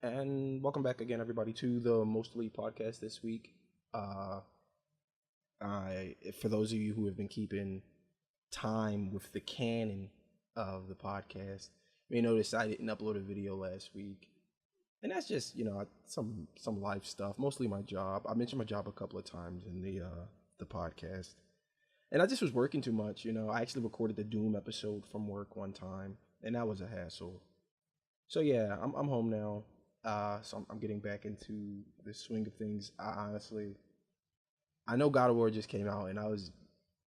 And welcome back again, everybody, to the Mostly podcast this week. Uh, for those of you who have been keeping time with the canon of the podcast, you may notice I didn't upload a video last week, and that's just some life stuff, mostly my job. I mentioned my job a couple of times in the podcast, and I just was working too much. I actually recorded the Doom episode from work one time, and that was a hassle. So yeah, I'm home now. So I'm getting back into the swing of things. I know God of War just came out, and I was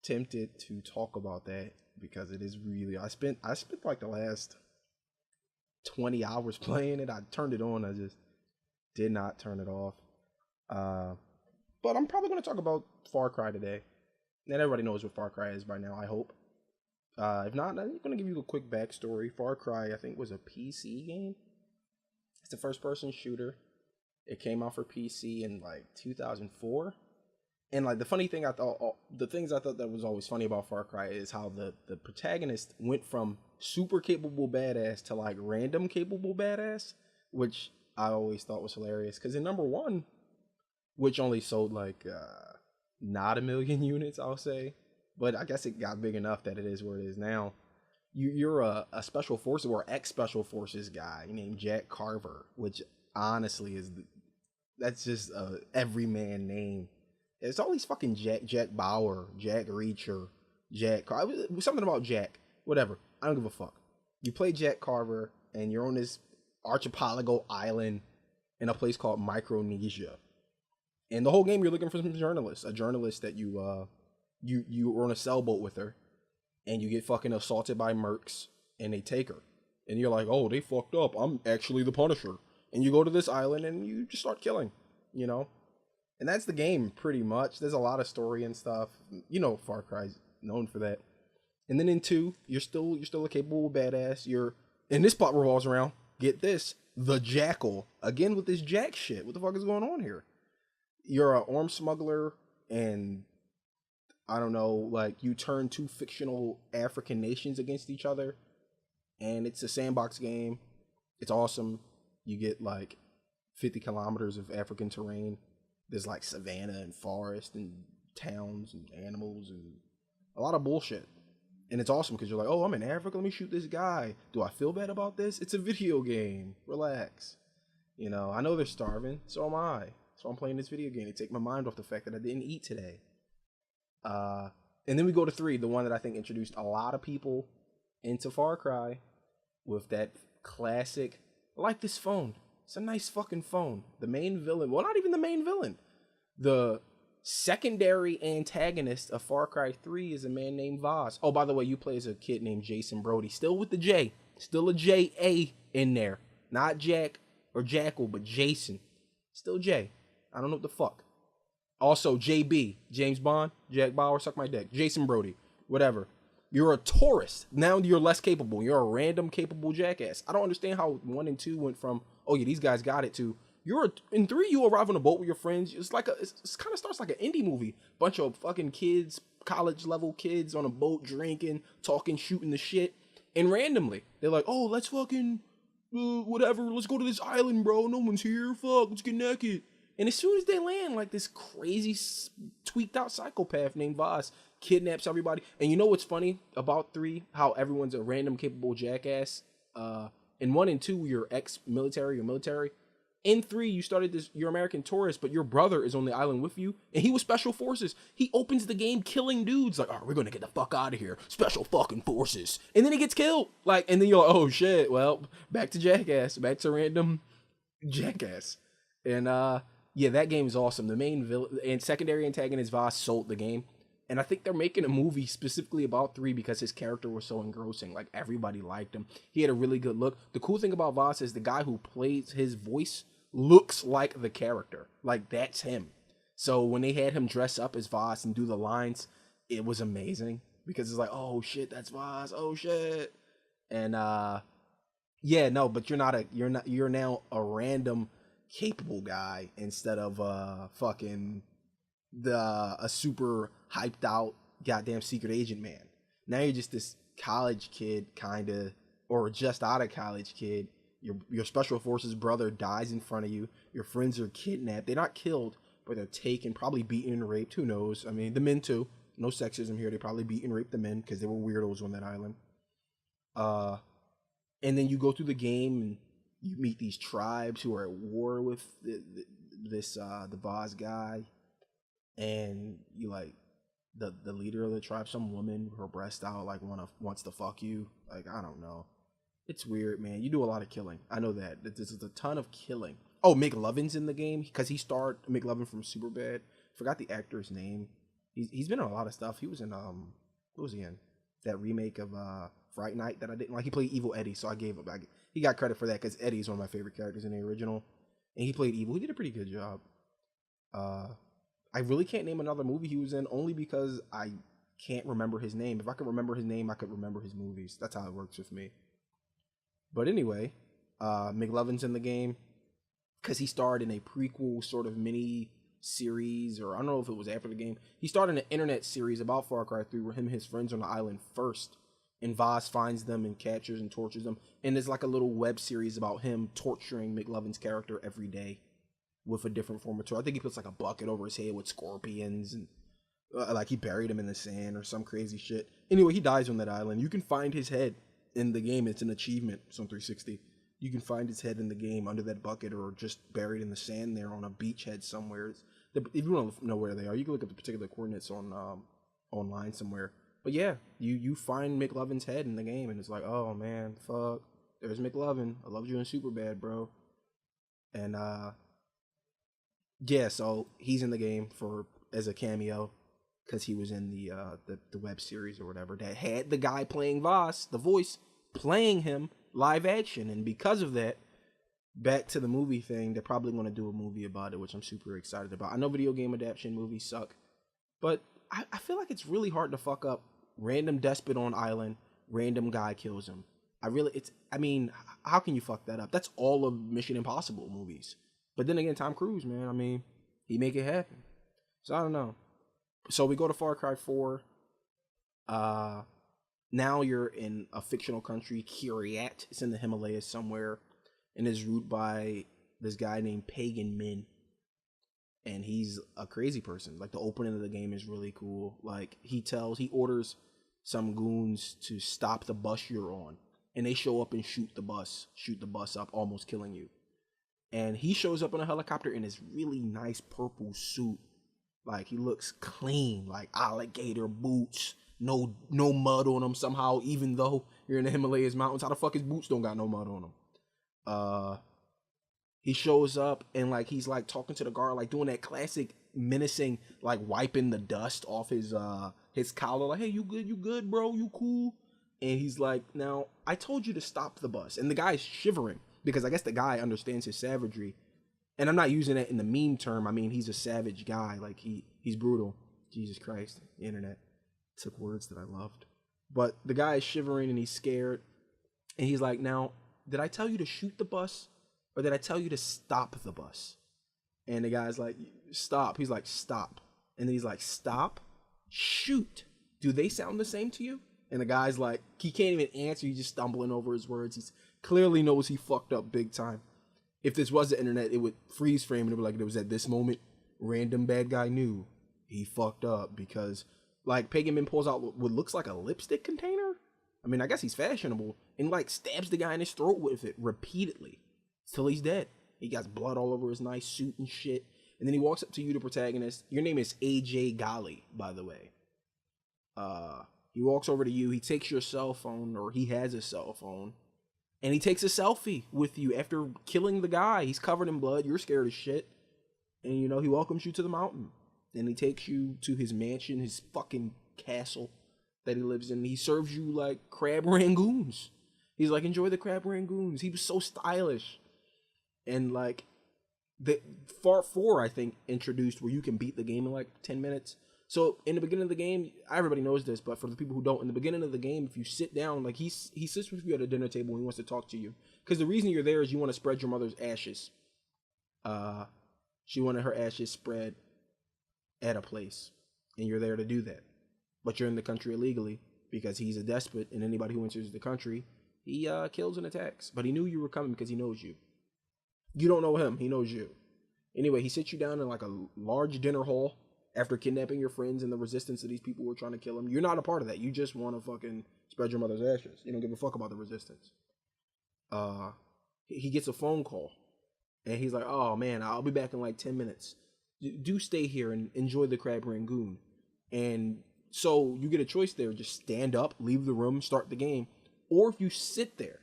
tempted to talk about that because it is really. I spent like the last 20 hours playing it. I turned it on. I just did not turn it off. Uh, but I'm probably going to talk about Far Cry today. And everybody knows what Far Cry is by now, I hope. If not, I'm going to give you a quick backstory. Far Cry, I think, was a PC game. It's a first-person shooter. It came out for PC in like 2004. And like the funny thing the things I thought that was always funny about Far Cry is how the protagonist went from super capable badass to like random capable badass, which I always thought was hilarious. Because in number one, which only sold like not a million units, I'll say, but I guess it got big enough that it is where it is now. You're a special forces or ex special forces guy named Jack Carver, which honestly that's just a everyman name. It's all these fucking Jack Bauer, Jack Reacher, something about Jack, whatever. I don't give a fuck. You play Jack Carver, and you're on this archipelago island in a place called Micronesia, and the whole game you're looking for some journalist, a journalist that you were on a sailboat with her, and you get fucking assaulted by mercs, and they take her. And you're like, oh, they fucked up. I'm actually the Punisher. And you go to this island, and you just start killing, you know? And that's the game, pretty much. There's a lot of story and stuff. Far Cry's known for that. And then in 2, you're still a capable badass. And this plot revolves around, get this, the Jackal. Again with this Jack shit. What the fuck is going on here? You're an arms smuggler, and I don't know, like you turn two fictional African nations against each other, and it's a sandbox game. It's awesome. You get like 50 kilometers of African terrain. There's like savanna and forest and towns and animals and a lot of bullshit. And it's awesome because you're like, oh, I'm in Africa. Let me shoot this guy. Do I feel bad about this? It's a video game. Relax. I know they're starving. So am I. So I'm playing this video game to take my mind off the fact that I didn't eat today. And then we go to 3, the one that I think introduced a lot of people into Far Cry with that classic, I like this phone. It's a nice fucking phone. The main villain, well, not even the main villain. The secondary antagonist of Far Cry 3 is a man named Vaz. Oh, by the way, you play as a kid named Jason Brody. Still with the J. Still a J-A in there. Not Jack or Jackal, but Jason. Still J. I don't know what the fuck. Also, JB, James Bond, Jack Bauer, suck my dick. Jason Brody, whatever. You're a tourist. Now you're less capable. You're a random capable jackass. I don't understand how 1 and 2 went from, oh yeah, these guys got it, to in 3 you arrive on a boat with your friends. It's like it kind of starts like an indie movie. Bunch of fucking kids, college level kids on a boat drinking, talking, shooting the shit. And randomly, they're like, oh, let's fucking, whatever, let's go to this island, bro. No one's here. Fuck, let's get naked. And as soon as they land, like this crazy, tweaked out psychopath named Vaz kidnaps everybody. And you know what's funny about 3? How everyone's a random capable jackass. In 1 and 2, you're ex-military or military. In 3, you're American tourist, but your brother is on the island with you, and he was special forces. He opens the game killing dudes, like, all right, we're gonna get the fuck out of here. Special fucking forces. And then he gets killed. And then you're like, oh shit, well, back to jackass. Back to random jackass. And, yeah, that game is awesome. The main villain and secondary antagonist Voss sold the game. And I think they're making a movie specifically about 3 because his character was so engrossing. Like, everybody liked him. He had a really good look. The cool thing about Voss is the guy who plays his voice looks like the character. Like, that's him. So when they had him dress up as Voss and do the lines, it was amazing. Because it's like, oh shit, that's Voss. Oh shit. And yeah, no, but you're now a random capable guy instead of fucking a super hyped out goddamn secret agent man. Now you're just this college kid, kind of, or just out of college kid Your special forces brother dies in front of you. Your friends are kidnapped. They're not killed, but they're taken, probably beaten and raped. Who knows? I mean, the men too. No sexism here. They probably beat and raped the men because they were weirdos on that island. And then you go through the game and you meet these tribes who are at war with the boss guy, and you like the leader of the tribe, some woman, her breast out, like wants to fuck you. Like, I don't know. It's weird, man. You do a lot of killing. I know that. This is a ton of killing. Oh, McLovin's in the game because he starred McLovin from Superbad. Forgot the actor's name. He's been in a lot of stuff. He was in what was he in? That remake of Fright Night that I didn't like. He played Evil Eddie, so I gave him. He got credit for that because Eddie's one of my favorite characters in the original, and he played evil. He did a pretty good job. I really can't name another movie he was in only because I can't remember his name. If I could remember his name, I could remember his movies. That's how it works with me. But anyway, McLovin's in the game because he starred in a prequel sort of mini series, or I don't know if it was after the game. He started in an internet series about Far Cry 3 where him and his friends on the island first, and Voss finds them and captures and tortures them. And there's like a little web series about him torturing McLovin's character every day with a different form of torture. I think he puts like a bucket over his head with scorpions, and like he buried him in the sand or some crazy shit. Anyway, he dies on that island. You can find his head in the game. It's an achievement. It's on 360. You can find his head in the game under that bucket or just buried in the sand there on a beachhead somewhere. If you want to know where they are, you can look at the particular coordinates on online somewhere. But yeah, you find McLovin's head in the game, and it's like, oh man, fuck, there's McLovin. I loved you in Superbad, bro. And yeah, so he's in the game as a cameo because he was in the web series or whatever that had the guy playing Voss, the voice, playing him live action. And because of that, back to the movie thing, they're probably going to do a movie about it, which I'm super excited about. I know video game adaptation movies suck, but I feel like it's really hard to fuck up. Random despot on island, random guy kills him. I mean, how can you fuck that up? That's all of Mission Impossible movies. But then again, Tom Cruise, man, I mean, he make it happen. So I don't know. So we go to Far Cry 4. Now you're in a fictional country, Kiryat. It's in the Himalayas somewhere, and is ruled by this guy named Pagan Min. And he's a crazy person. Like, the opening of the game is really cool. Like, he orders some goons to stop the bus you're on, and they show up and shoot the bus up, almost killing you. And he shows up in a helicopter in this really nice purple suit. Like, he looks clean, like alligator boots, no mud on him somehow, even though you're in the Himalayas mountains. How the fuck his boots don't got no mud on them? He shows up and like he's like talking to the guard, like doing that classic menacing, like wiping the dust off his collar, like, hey, you good, bro, you cool? And he's like, now I told you to stop the bus, and the guy's shivering because I guess the guy understands his savagery, and I'm not using that in the meme term. I mean, he's a savage guy, like he's brutal. Jesus Christ, the internet took words that I loved, but the guy is shivering and he's scared, and he's like, now did I tell you to shoot the bus? Or did I tell you to stop the bus? And the guy's like, stop. He's like, stop. And then he's like, stop, shoot. Do they sound the same to you? And the guy's like, he can't even answer. He's just stumbling over his words. He clearly knows he fucked up big time. If this was the internet, it would freeze frame and it would be like, it was at this moment, random bad guy knew he fucked up because, like, Pagan Min pulls out what looks like a lipstick container. I mean, I guess he's fashionable, and like stabs the guy in his throat with it repeatedly. Till he's dead. He got blood all over his nice suit and shit. And then he walks up to you, the protagonist. Your name is AJ Ghali, by the way. He walks over to you. He takes your cell phone, or he has a cell phone. And he takes a selfie with you after killing the guy. He's covered in blood. You're scared as shit. And, you know, he welcomes you to the mountain. Then he takes you to his mansion, his fucking castle that he lives in. He serves you, like, crab rangoons. He's like, enjoy the crab rangoons. He was so stylish. And like the Far 4, I think, introduced where you can beat the game in like 10 minutes. So in the beginning of the game, everybody knows this, but for the people who don't, in the beginning of the game, if you sit down, like he sits with you at a dinner table and he wants to talk to you. Because the reason you're there is you want to spread your mother's ashes. She wanted her ashes spread at a place, and you're there to do that. But you're in the country illegally because he's a despot, and anybody who enters the country He kills and attacks, but he knew you were coming because he knows you. You don't know him, he knows you. Anyway, he sits you down in like a large dinner hall after kidnapping your friends and the resistance of these people who were trying to kill him. You're not a part of that. You just want to fucking spread your mother's ashes. You don't give a fuck about the resistance. He gets a phone call, and he's like, "Oh man, I'll be back in like 10 minutes. Do stay here and enjoy the crab rangoon." And so you get a choice there: just stand up, leave the room, start the game, or if you sit there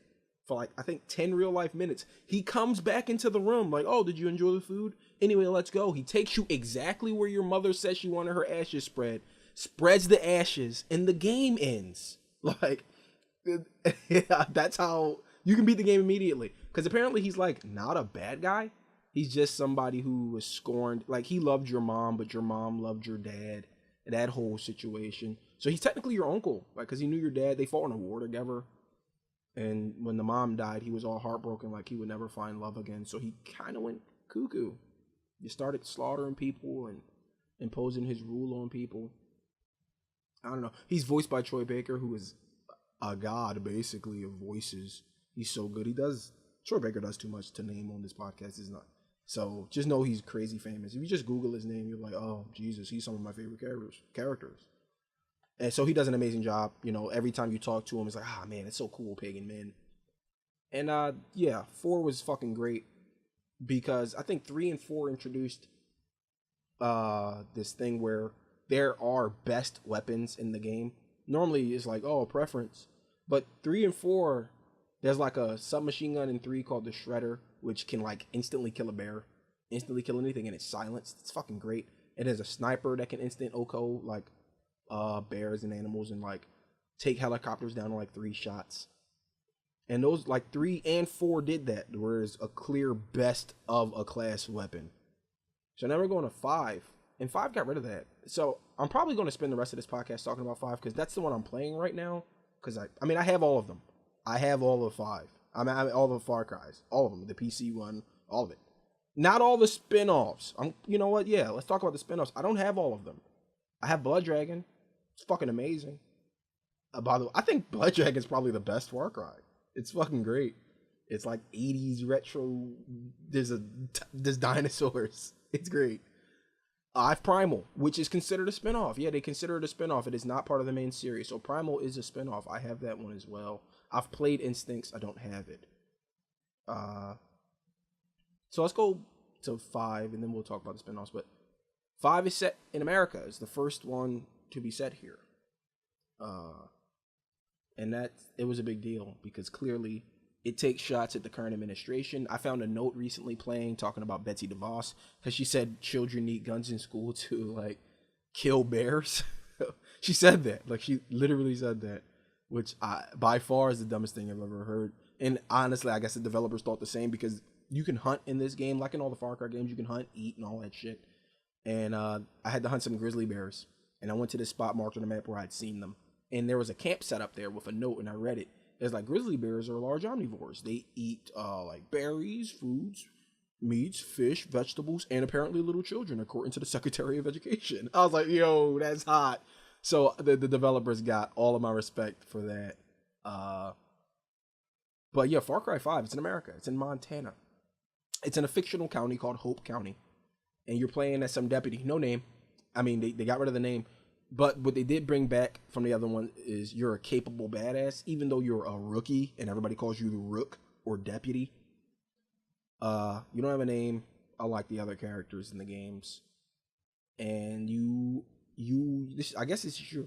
for like I think 10 real life minutes, he comes back into the room like, "Oh, did you enjoy the food? Anyway, let's go." He takes you exactly where your mother says she wanted her ashes spread, spreads the ashes, and the game ends. Like, yeah, that's how you can beat the game immediately. Because apparently he's like not a bad guy. He's just somebody who was scorned. Like, he loved your mom, but your mom loved your dad. And that whole situation. So he's technically your uncle. Like, because he knew your dad. They fought in a war together. And when the mom died, he was all heartbroken. Like, he would never find love again. So he kind of went cuckoo. He started slaughtering people and imposing his rule on people. I don't know. He's voiced by Troy Baker, who is a god, basically, of voices. He's so good. Troy Baker does too much to name on this podcast. He's not. So just know he's crazy famous. If you just Google his name, you're like, oh, Jesus, he's some of my favorite characters. And so he does an amazing job. You know, every time you talk to him, it's like, ah, man, it's so cool, Pagan Man. And yeah, 4 was fucking great because I think 3 and 4 introduced this thing where there are best weapons in the game. Normally it's like, oh, preference. But 3 and 4, there's like a submachine gun in 3 called the Shredder, which can like instantly kill a bear, instantly kill anything, and it's silenced. It's fucking great. It has a sniper that can instant OCO like bears and animals and like take helicopters down in like 3 shots. And those like 3 and 4 did that, whereas a clear best of a class weapon. So now we're going to 5, and 5 got rid of that. So I'm probably going to spend the rest of this podcast talking about 5 because that's the one I'm playing right now. Because I mean I have all of them. I have all of 5. I mean all the Far Cries, all of them, the PC one, all of it. Not all the spinoffs. You know what? Yeah, let's talk about the spinoffs. I don't have all of them. I have Blood Dragon. It's fucking amazing. By the way, I think Blood Dragon is probably the best Far Cry. It's fucking great. It's like 80s retro. There's dinosaurs. It's great. I have Primal, which is considered a spinoff. Yeah, they consider it a spinoff. It is not part of the main series. So Primal is a spinoff. I have that one as well. I've played Instincts. I don't have it. So let's go to 5, and then we'll talk about the spinoffs. But 5 is set in America. It's the first one to be set here. And it was a big deal because clearly it takes shots at the current administration. I found a note recently playing talking about Betsy DeVos because she said children need guns in school to like kill bears. She said that. Like, she literally said that, which by far is the dumbest thing I've ever heard. And honestly, I guess the developers thought the same because you can hunt in this game, like in all the Far Cry games. You can hunt, eat, and all that shit. And I had to hunt some grizzly bears. And I went to this spot marked on the map where I'd seen them. And there was a camp set up there with a note, and I read it. It's like, grizzly bears are large omnivores. They eat like berries, fruits, meats, fish, vegetables, and apparently little children, according to the Secretary of Education. I was like, yo, that's hot. So the developers got all of my respect for that. But yeah, Far Cry 5, it's in America. It's in Montana. It's in a fictional county called Hope County. And you're playing as some deputy. No name. I mean, they got rid of the name. But what they did bring back from the other one is you're a capable badass, even though you're a rookie and everybody calls you the Rook or Deputy. You don't have a name, unlike the other characters in the games. And I guess this is your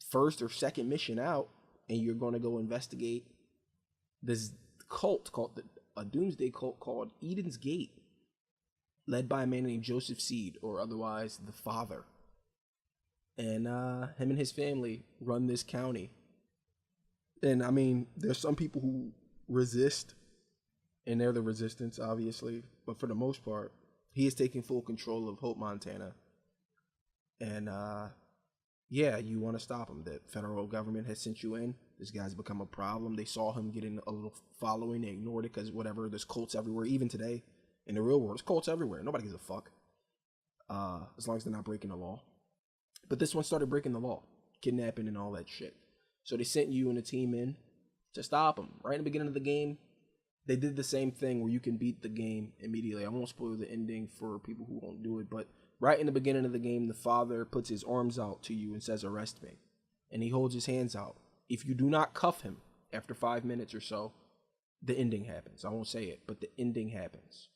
first or second mission out, and you're going to go investigate this cult called a doomsday cult called Eden's Gate, led by a man named Joseph Seed, or otherwise the Father. And him and his family run this county. And I mean, there's some people who resist, and they're the resistance, obviously. But for the most part, he is taking full control of Hope, Montana. And yeah, you want to stop him. The federal government has sent you in. This guy's become a problem. They saw him getting a little following. They ignored it because whatever. There's cults everywhere. Even today, in the real world, there's cults everywhere. Nobody gives a fuck. As long as they're not breaking the law. But this one started breaking the law, kidnapping and all that shit. So they sent you and a team in to stop him. Right in the beginning of the game, they did the same thing where you can beat the game immediately. I won't spoil the ending for people who won't do it, but right in the beginning of the game, the father puts his arms out to you and says, "Arrest me." And he holds his hands out. If you do not cuff him after 5 minutes or so, the ending happens. I won't say it, but the ending happens.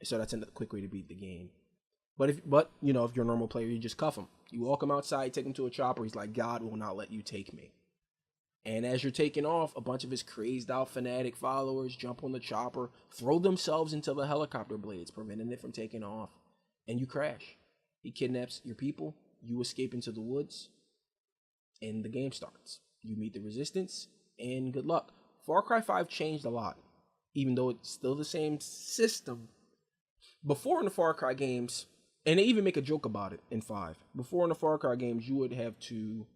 So that's a quick way to beat the game. But if you're a normal player, you just cuff him. You walk him outside, take him to a chopper. He's like, "God will not let you take me." And as you're taking off, a bunch of his crazed out fanatic followers jump on the chopper, throw themselves into the helicopter blades, preventing it from taking off. And you crash. He kidnaps your people. You escape into the woods. And the game starts. You meet the resistance, and good luck. Far Cry 5 changed a lot, even though it's still the same system. Before in the Far Cry games, and they even make a joke about it in 5. Before in the Far Cry games, you would have to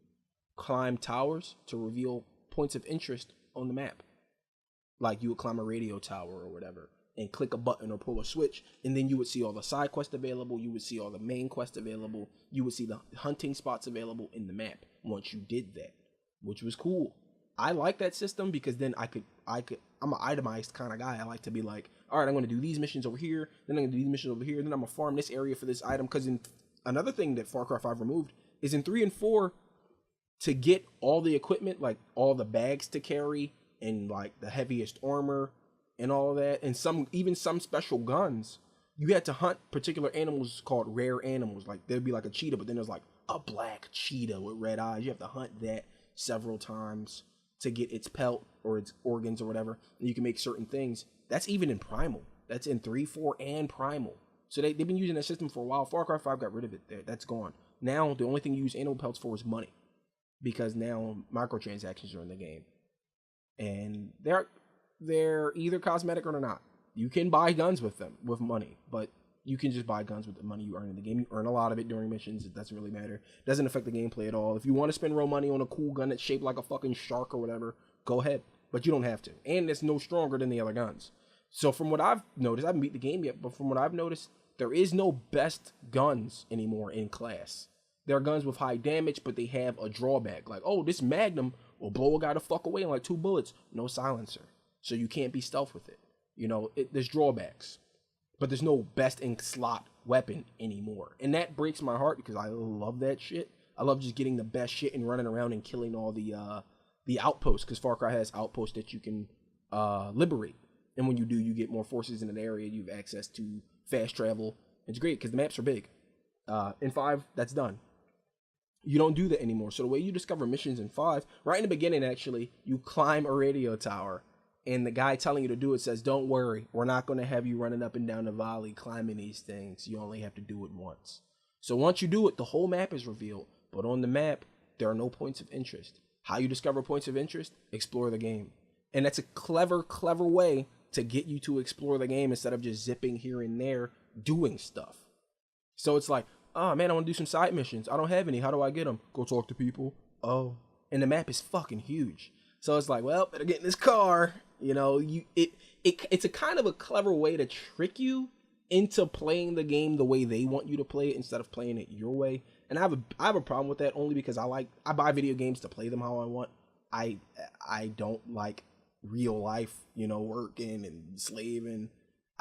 climb towers to reveal points of interest on the map. Like you would climb a radio tower or whatever and click a button or pull a switch, and then you would see all the side quests available, you would see all the main quests available, you would see the hunting spots available in the map once you did that, which was cool. I like that system because then I'm an itemized kind of guy. I like to be like, all right, I'm going to do these missions over here, then I'm going to do these missions over here, then I'm going to farm this area for this item. Because another thing that Far Cry 5 removed is in 3 and 4, to get all the equipment, like all the bags to carry and like the heaviest armor and all of that, and even some special guns, you had to hunt particular animals called rare animals. Like there'd be like a cheetah, but then there's like a black cheetah with red eyes. You have to hunt that several times to get its pelt or its organs or whatever. And you can make certain things. That's even in Primal. That's in 3, 4, and Primal. So they've been using that system for a while. Far Cry 5 got rid of it there. That's gone. Now the only thing you use animal pelts for is money, because now microtransactions are in the game, and they're either cosmetic or they're not. You can buy guns with them with money, but you can just buy guns with the money you earn in the game. You earn a lot of it during missions. It doesn't really matter. It doesn't affect the gameplay at all. If you want to spend real money on a cool gun that's shaped like a fucking shark or whatever, go ahead, but you don't have to. And it's no stronger than the other guns. So from what I've noticed, I haven't beat the game yet, but from what I've noticed, there is no best guns anymore in class. There are guns with high damage, but they have a drawback. Like, oh, this Magnum will blow a guy the fuck away in like 2 bullets. No silencer. So you can't be stealth with it. There's drawbacks. But there's no best in slot weapon anymore. And that breaks my heart because I love that shit. I love just getting the best shit and running around and killing all the outposts. Because Far Cry has outposts that you can liberate. And when you do, you get more forces in an area. You have access to fast travel. It's great because the maps are big. In 5, that's done. You don't do that anymore. So the way you discover missions in 5, right in the beginning, actually, you climb a radio tower, and the guy telling you to do it says, "Don't worry, we're not going to have you running up and down the valley climbing these things. You only have to do it once." So once you do it, the whole map is revealed. But on the map, there are no points of interest. How you discover points of interest? Explore the game. And that's a clever, clever way to get you to explore the game instead of just zipping here and there doing stuff. So it's like, oh man, I want to do some side missions. I don't have any. How do I get them? Go talk to people. Oh. And the map is fucking huge. So it's like, well, better get in this car. It's a kind of a clever way to trick you into playing the game the way they want you to play it instead of playing it your way. And I have a problem with that only because I buy video games to play them how I want. I don't like real life, working and slaving.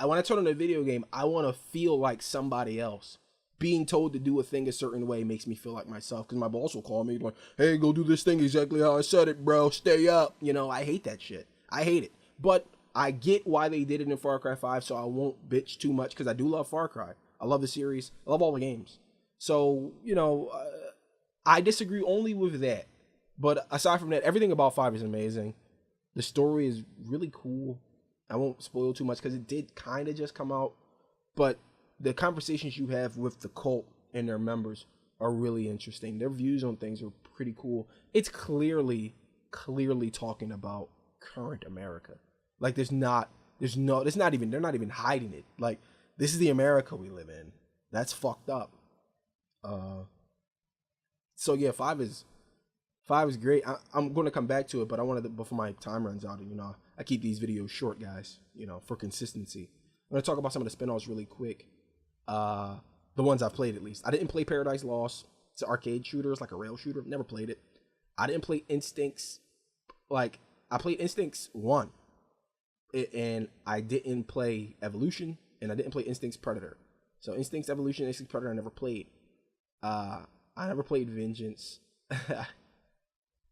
When I turn on a video game, I want to feel like somebody else. Being told to do a thing a certain way makes me feel like myself, because my boss will call me like, "Hey, go do this thing exactly how I said it, bro. Stay up." I hate that shit. I hate it. But I get why they did it in Far Cry 5, so I won't bitch too much, because I do love Far Cry. I love the series. I love all the games. So, I disagree only with that. But aside from that, everything about 5 is amazing. The story is really cool. I won't spoil too much, because it did kind of just come out. But the conversations you have with the cult and their members are really interesting. Their views on things are pretty cool. It's clearly talking about current America. Like they're not even hiding it. Like, this is the America we live in. That's fucked up. So yeah, 5 is great. I'm going to come back to it, but I wanted to, before my time runs out, I keep these videos short, guys, for consistency. I'm going to talk about some of the spinoffs really quick. The ones I've played, at least. I didn't play Paradise Lost. It's an arcade shooter. It's like a rail shooter. Never played it. I didn't play Instincts. Like, I played Instincts 1, and I didn't play Evolution, and I didn't play Instincts Predator. So Instincts Evolution, Instincts Predator, I never played. I never played Vengeance.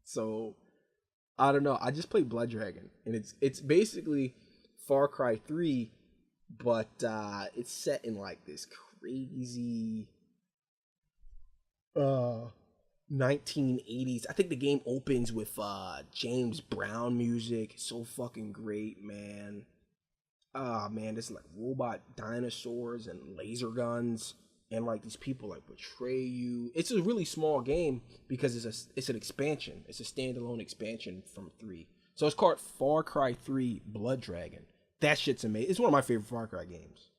So I don't know. I just played Blood Dragon, and it's basically Far Cry 3, but it's set in like this crazy 1980s. I think the game opens with James Brown music. It's so fucking great, man. Man, there's like robot dinosaurs and laser guns, and like these people like betray you. It's a really small game because it's an expansion. It's a standalone expansion from 3. So it's called Far Cry 3 Blood Dragon. That shit's amazing. It's one of my favorite Far Cry games.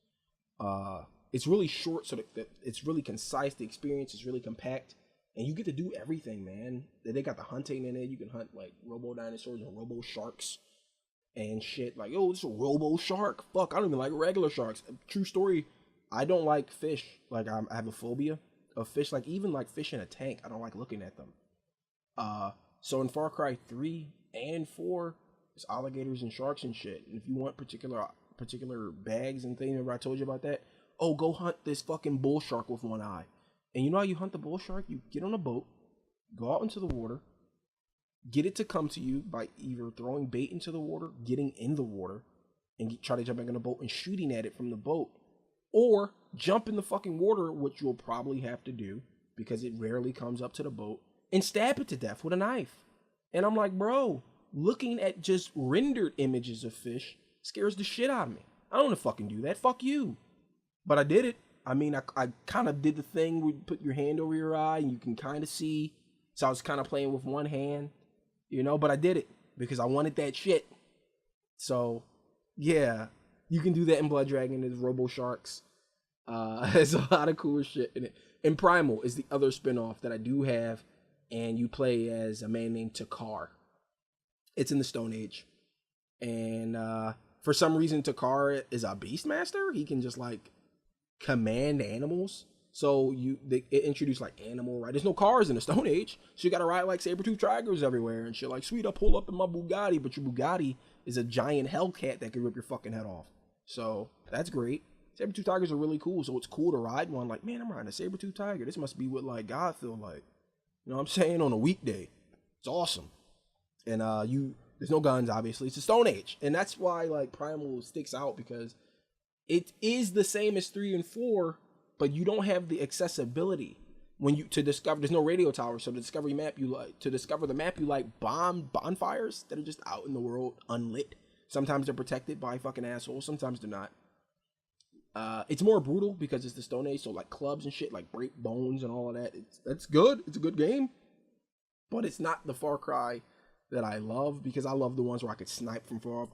It's really short, so that it's really concise. The experience is really compact, and you get to do everything, man. They got the hunting in it. You can hunt like robo dinosaurs and robo sharks and shit. Like, oh, it's a robo shark. Fuck, I don't even like regular sharks. True story. I don't like fish. Like, I have a phobia of fish. Like, even like fish in a tank, I don't like looking at them. So in Far Cry 3 and 4, there's alligators and sharks and shit. And if you want particular bags and things, remember I told you about that? Oh, go hunt this fucking bull shark with one eye. And you know how you hunt the bull shark? You get on a boat, go out into the water, get it to come to you by either throwing bait into the water, getting in the water, and try to jump back in the boat and shooting at it from the boat. Or jump in the fucking water, which you'll probably have to do because it rarely comes up to the boat, and stab it to death with a knife. And I'm like, bro, looking at just rendered images of fish scares the shit out of me. I don't want to fucking do that. Fuck you. But I did it. I mean, I kind of did the thing where you put your hand over your eye and you can kind of see. So I was kind of playing with one hand, you know, but I did it because I wanted that shit. So, yeah, you can do that in Blood Dragon. There's Robo Sharks. There's a lot of cool shit in it. And Primal is the other spinoff that I do have, and you play as a man named Takar. It's in the Stone Age. And for some reason, Takar is a Beastmaster. He can just, like, command animals. So it introduced like animal, right? There's no cars in the Stone Age, so you gotta ride like saber-tooth tigers everywhere and shit. Like, sweet, I pull up in my Bugatti, but your Bugatti is a giant Hellcat that can rip your fucking head off. So that's great. Saber-tooth tigers are really cool, so it's cool to ride one. Like, man, I'm riding a saber-tooth tiger. This must be what like God feel like. You know what I'm saying? On a weekday, it's awesome. And there's no guns, obviously. It's a Stone Age, and that's why like Primal sticks out because it is the same as 3 and 4, but you don't have the accessibility to discover. There's no radio tower, so to discover the map you like bonfires that are just out in the world unlit. Sometimes they're protected by fucking assholes. Sometimes they're not. It's more brutal because it's the Stone Age, so like clubs and shit, like break bones and all of that. That's good. It's a good game, but it's not the Far Cry that I love because I love the ones where I could snipe from far off.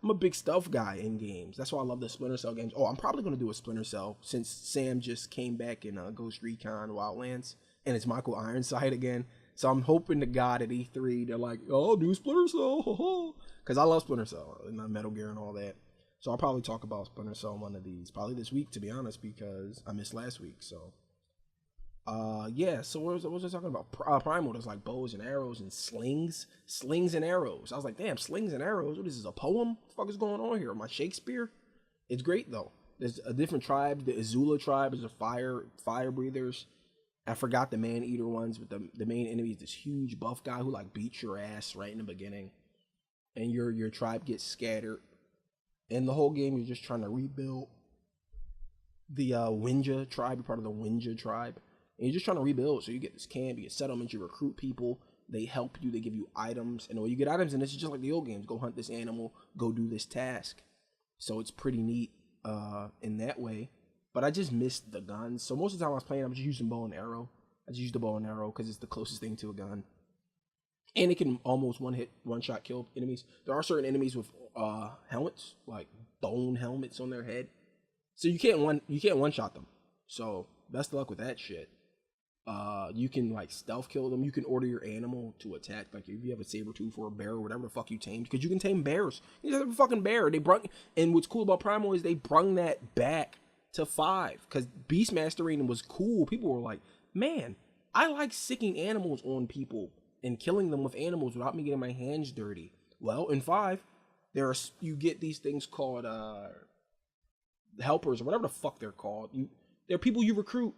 I'm a big stealth guy in games. That's why I love the Splinter Cell games. Oh, I'm probably going to do a Splinter Cell since Sam just came back in Ghost Recon Wildlands, and it's Michael Ironside again. So I'm hoping to God at E3 they're like, oh, do Splinter Cell, because I love Splinter Cell and Metal Gear and all that. So I'll probably talk about Splinter Cell one of these, probably this week, to be honest, because I missed last week. So, yeah. So what was I talking about? Primal. There's like bows and arrows and slings and arrows. I was like, damn, slings and arrows. What is this? A poem? What the fuck is going on here? Am I Shakespeare? It's great though. There's a different tribe. The Azula tribe is a fire breathers. I forgot the man eater ones, but the main enemy is this huge buff guy who like beats your ass right in the beginning, and your tribe gets scattered. And the whole game, you're just trying to rebuild the Winja tribe. You're part of the Winja tribe. And you're just trying to rebuild. So you get this camp, you get settlements, you recruit people. They help you, they give you items. And when you get items, and this is just like the old games. Go hunt this animal, go do this task. So it's pretty neat in that way. But I just missed the guns. So most of the time I was playing, I'm just using bow and arrow. I just use the bow and arrow because it's the closest thing to a gun. And it can almost one shot kill enemies. There are certain enemies with helmets, like bone helmets on their head. So you can't one shot them. So best of luck with that shit. You can like stealth kill them. You can order your animal to attack. Like if you have a saber tooth or a bear or whatever the fuck you tamed, because you can tame bears. You just have a fucking bear. And what's cool about Primal is they brung that back to 5 because Beastmastering was cool. People were like, man, I like sicking animals on people and killing them with animals without me getting my hands dirty. Well, in 5, you get these things called helpers or whatever the fuck they're called. They're people you recruit.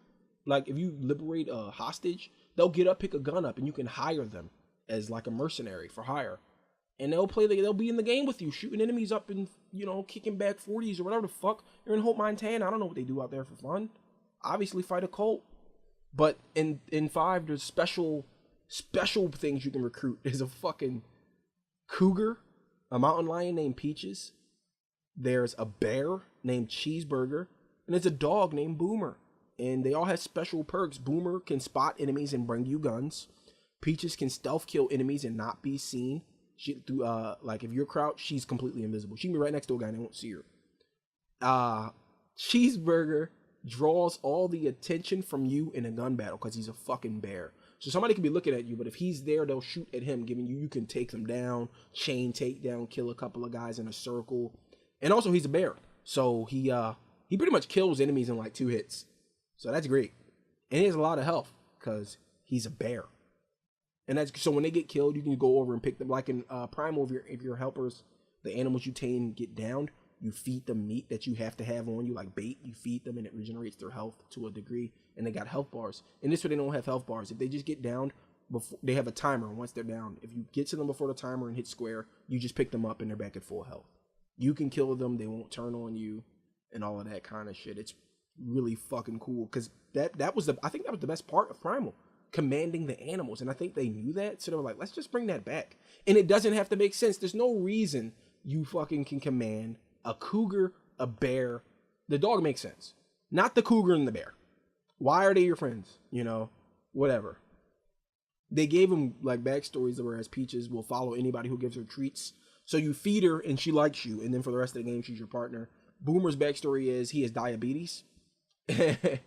Like if you liberate a hostage, they'll get up, pick a gun up, and you can hire them as like a mercenary for hire. And they'll be in the game with you, shooting enemies up and, kicking back 40s or whatever the fuck. You're in Hope, Montana. I don't know what they do out there for fun. Obviously fight a cult. But in 5, there's special things you can recruit. There's a fucking cougar, a mountain lion named Peaches. There's a bear named Cheeseburger, and there's a dog named Boomer. And they all have special perks. Boomer can spot enemies and bring you guns. Peaches can stealth kill enemies and not be seen. Like if you're crouched, she's completely invisible. She can be right next to a guy and they won't see her. Cheeseburger draws all the attention from you in a gun battle because he's a fucking bear. So somebody can be looking at you, but if he's there, they'll shoot at him, giving you can take them down, chain takedown, kill a couple of guys in a circle. And also he's a bear. So he pretty much kills enemies in like 2 hits. So that's great. And he has a lot of health because he's a bear. And so when they get killed, you can go over and pick them. Like in Primal, if your helpers, the animals you tame get downed, you feed them meat that you have to have on you, like bait. You feed them and it regenerates their health to a degree. And they got health bars. And this way they don't have health bars. If they just get downed, they have a timer once they're down. If you get to them before the timer and hit square, you just pick them up and they're back at full health. You can kill them. They won't turn on you and all of that kind of shit. It's really fucking cool because I think that was the best part of Primal. Commanding the animals, and I think they knew that, so they were like, let's just bring that back. And it doesn't have to make sense. There's no reason you fucking can command a cougar, a bear. The dog makes sense, not the cougar and the bear. Why are they your friends? Whatever. They gave them like backstories whereas Peaches will follow anybody who gives her treats. So you feed her and she likes you, and then for the rest of the game she's your partner. Boomer's backstory is he has diabetes, and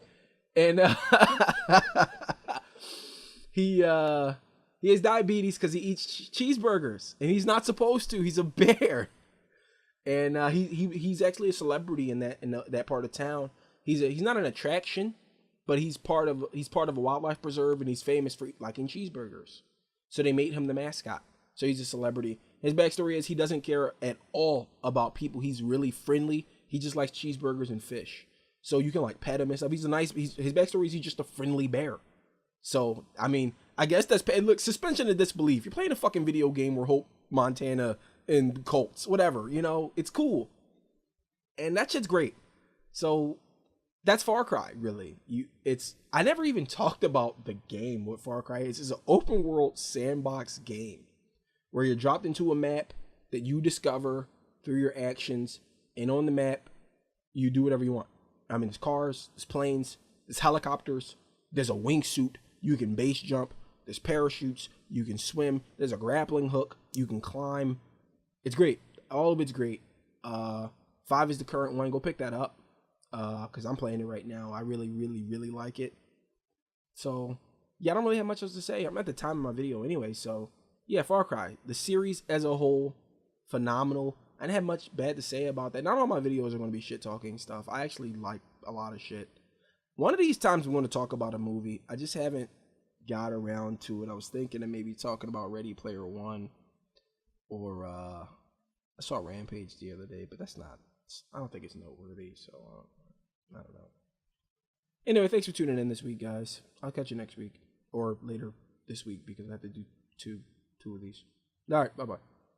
He has diabetes because he eats cheeseburgers, and he's not supposed to. He's a bear, and he's actually a celebrity in that part of town. He's not an attraction, but he's part of a wildlife preserve, and he's famous for liking cheeseburgers. So they made him the mascot. So he's a celebrity. His backstory is he doesn't care at all about people. He's really friendly. He just likes cheeseburgers and fish. So you can like pet him and stuff. His backstory is he's just a friendly bear. So, I mean, I guess look, suspension of disbelief. You're playing a fucking video game where Hope, Montana, and Colts, whatever, it's cool. And that shit's great. So, that's Far Cry, really. I never even talked about the game, what Far Cry is. It's an open world sandbox game where you're dropped into a map that you discover through your actions. And on the map, you do whatever you want. I mean, there's cars, there's planes, there's helicopters, there's a wingsuit. You can base jump. There's parachutes. You can swim. There's a grappling hook. You can climb. It's great. All of it's great. 5 is the current one. Go pick that up because I'm playing it right now. I really, really, really like it. So, yeah, I don't really have much else to say. I'm at the time of my video anyway. So, yeah, Far Cry. The series as a whole, phenomenal. I didn't have much bad to say about that. Not all my videos are going to be shit-talking stuff. I actually like a lot of shit. One of these times I'm going to talk about a movie. I just haven't got around to it. I was thinking of maybe talking about Ready Player One, or I saw Rampage the other day, but I don't think it's noteworthy, so I don't know. Anyway, thanks for tuning in this week, guys. I'll catch you next week, or later this week, because I have to do two of these. All right, bye-bye.